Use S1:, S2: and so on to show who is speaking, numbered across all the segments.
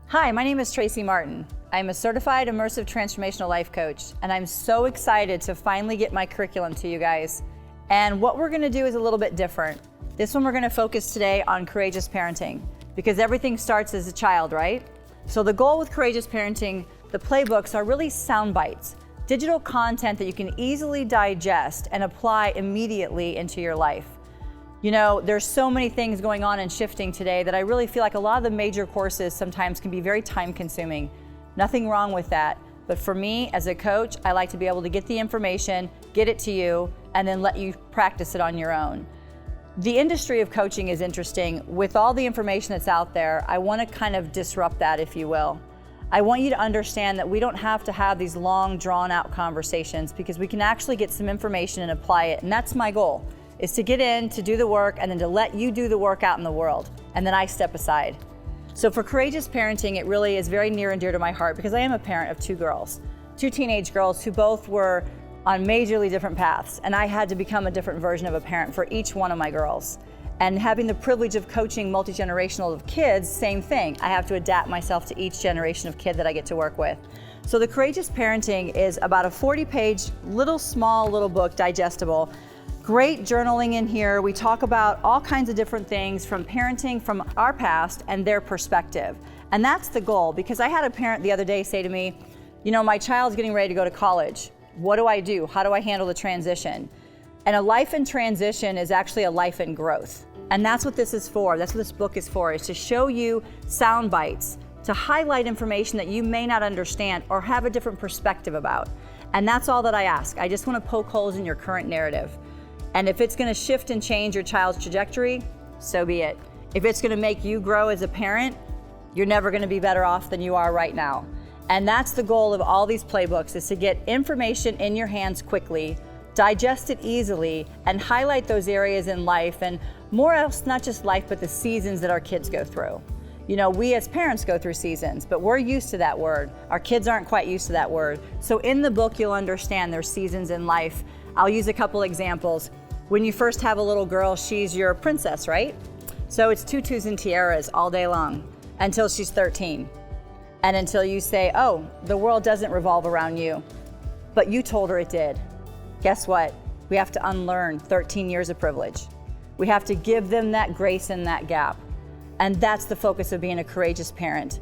S1: Hi, my name is Tracy Martin. I'm a certified immersive transformational life coach, and I'm so excited to finally get my curriculum to you guys. And what we're gonna do is a little bit different. This one we're gonna focus today on courageous parenting, because everything starts as a child, right? So the goal with courageous parenting, the playbooks are really sound bites, digital content that you can easily digest and apply immediately into your life. You know, there's so many things going on and shifting today that I really feel like a lot of the major courses sometimes can be very time consuming. Nothing wrong with that. But for me, as a coach, I like to be able to get the information, get it to you, and then let you practice it on your own. The industry of coaching is interesting. With all the information that's out there, I want to kind of disrupt that, if you will. I want you to understand that we don't have to have these long, drawn-out conversations, because we can actually get some information and apply it, and that's my goal, is to get in, to do the work, and then to let you do the work out in the world, and then I step aside. So for courageous parenting, it really is very near and dear to my heart, because I am a parent of two girls, two teenage girls who both were on majorly different paths, and I had to become a different version of a parent for each one of my girls. And having the privilege of coaching multi-generational of kids, same thing. I have to adapt myself to each generation of kid that I get to work with. So the Courageous Parenting is about a 40-page, small little book, digestible. Great journaling in here. We talk about all kinds of different things from parenting from our past and their perspective. And that's the goal, because I had a parent the other day say to me, you know, my child's getting ready to go to college. What do I do? How do I handle the transition? And a life in transition is actually a life in growth. And that's what this is for. That's what this book is for, is to show you sound bites, to highlight information that you may not understand or have a different perspective about. And that's all that I ask. I just want to poke holes in your current narrative. And if it's going to shift and change your child's trajectory, so be it. If it's going to make you grow as a parent, you're never going to be better off than you are right now. And that's the goal of all these playbooks, is to get information in your hands quickly, digest it easily, and highlight those areas in life, and more else, not just life, but the seasons that our kids go through. You know, we as parents go through seasons, but we're used to that word. Our kids aren't quite used to that word. So in the book, you'll understand there's seasons in life. I'll use a couple examples. When you first have a little girl, she's your princess, right? So it's tutus and tiaras all day long until she's 13. And until you say, oh, the world doesn't revolve around you, but you told her it did. Guess what? We have to unlearn 13 years of privilege. We have to give them that grace in that gap. And that's the focus of being a courageous parent.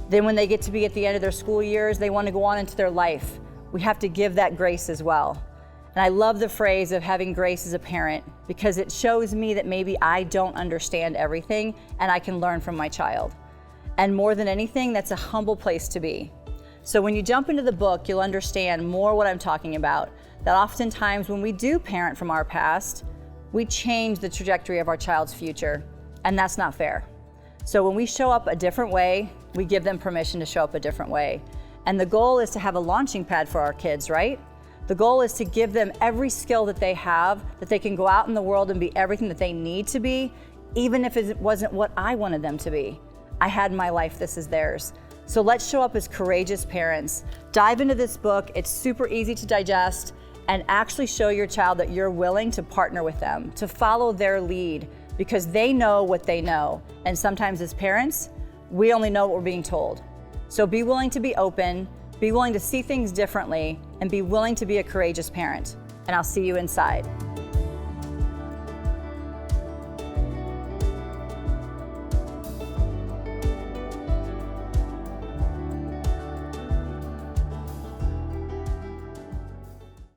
S1: Then when they get to be at the end of their school years, they want to go on into their life. We have to give that grace as well. And I love the phrase of having grace as a parent, because it shows me that maybe I don't understand everything and I can learn from my child. And more than anything, that's a humble place to be. So when you jump into the book, you'll understand more what I'm talking about, that oftentimes when we do parent from our past, we change the trajectory of our child's future, and that's not fair. So when we show up a different way, we give them permission to show up a different way. And the goal is to have a launching pad for our kids, right? The goal is to give them every skill that they have, that they can go out in the world and be everything that they need to be, even if it wasn't what I wanted them to be. I had my life, this is theirs. So let's show up as courageous parents. Dive into this book, it's super easy to digest, and actually show your child that you're willing to partner with them, to follow their lead, because they know what they know. And sometimes as parents, we only know what we're being told. So be willing to be open, be willing to see things differently, and be willing to be a courageous parent. And I'll see you inside.